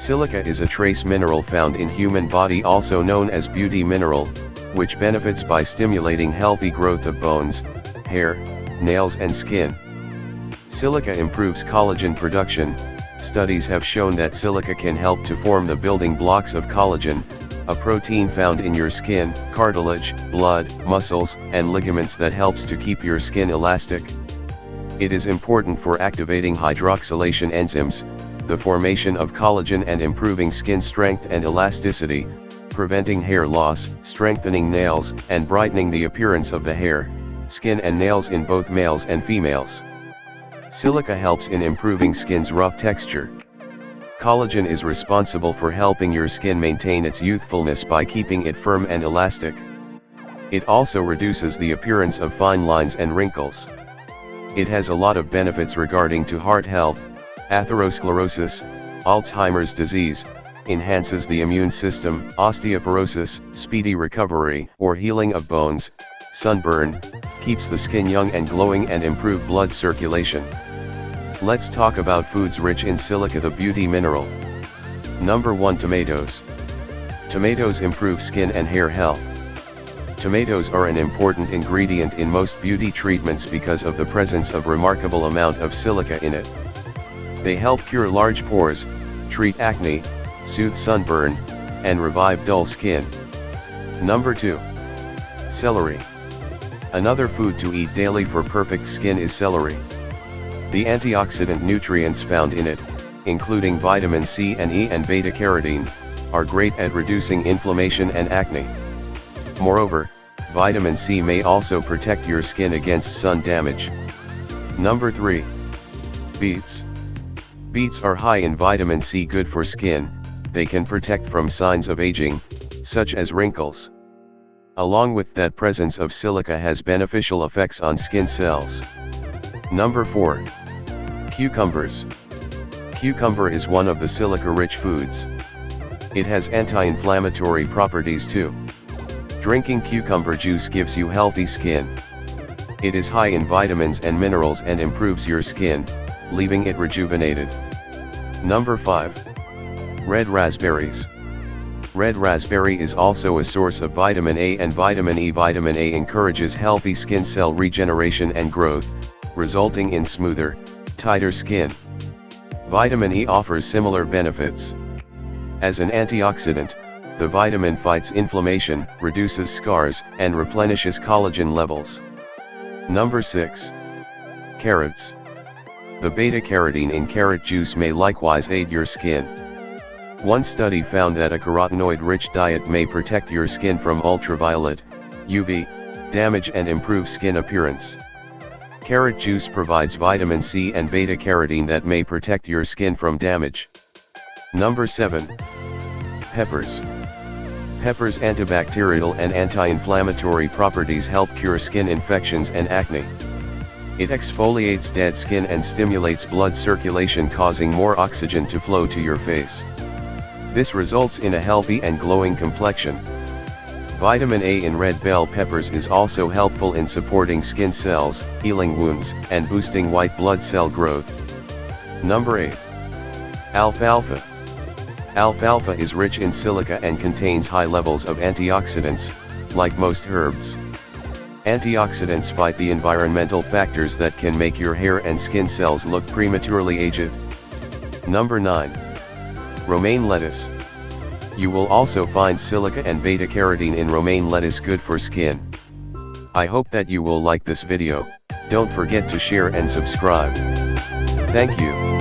Silica is a trace mineral found in human body, also known as beauty mineral, which benefits by stimulating healthy growth of bones, hair, nails and skin. Silica improves collagen production. Studies have shown that silica can help to form the building blocks of collagen, a protein found in your skin, cartilage, blood, muscles, and ligaments that helps to keep your skin elastic. It is important for activating hydroxylation enzymes, the formation of collagen, and improving skin strength and elasticity, preventing hair loss, strengthening nails, and brightening the appearance of the hair, skin and nails in both males and females. Silica helps in improving skin's rough texture. Collagen is responsible for helping your skin maintain its youthfulness by keeping it firm and elastic. It also reduces the appearance of fine lines and wrinkles. It has a lot of benefits regarding to heart health, atherosclerosis, Alzheimer's disease, enhances the immune system, osteoporosis, speedy recovery or healing of bones, sunburn, keeps the skin young and glowing and improve blood circulation. Let's talk about foods rich in silica, the beauty mineral. Number 1, tomatoes. Tomatoes improve skin and hair health. Tomatoes are an important ingredient in most beauty treatments because of the presence of remarkable amount of silica in it. They help cure large pores, treat acne, soothe sunburn, and revive dull skin. Number 2. Celery. Another food to eat daily for perfect skin is celery. The antioxidant nutrients found in it, including vitamin C and E and beta-carotene, are great at reducing inflammation and acne. Moreover, vitamin C may also protect your skin against sun damage. Number 3. Beets. Beets are high in vitamin C, good for skin. They can protect from signs of aging, such as wrinkles. Along with that, presence of silica has beneficial effects on skin cells. Number 4. Cucumbers. Cucumber is one of the silica-rich foods. It has anti-inflammatory properties too. Drinking cucumber juice gives you healthy skin. It is high in vitamins and minerals and improves your skin, leaving it rejuvenated. Number 5. Red raspberries. Red raspberry is also a source of vitamin A and vitamin E. Vitamin A encourages healthy skin cell regeneration and growth, resulting in smoother, tighter skin. Vitamin E offers similar benefits. As an antioxidant, the vitamin fights inflammation, reduces scars, and replenishes collagen levels. Number 6. Carrots. The beta-carotene in carrot juice may likewise aid your skin. One study found that a carotenoid-rich diet may protect your skin from ultraviolet, UV, damage and improve skin appearance. Carrot juice provides vitamin C and beta-carotene that may protect your skin from damage. Number 7. Peppers. Peppers' antibacterial and anti-inflammatory properties help cure skin infections and acne. It exfoliates dead skin and stimulates blood circulation, causing more oxygen to flow to your face. This results in a healthy and glowing complexion. Vitamin A in red bell peppers is also helpful in supporting skin cells, healing wounds, and boosting white blood cell growth. Number 8. Alfalfa. Alfalfa is rich in silica and contains high levels of antioxidants, like most herbs. Antioxidants fight the environmental factors that can make your hair and skin cells look prematurely aged. Number 9. Romaine lettuce. You will also find silica and beta-carotene in romaine lettuce, good for skin. I hope that you will like this video. Don't forget to share and subscribe. Thank you.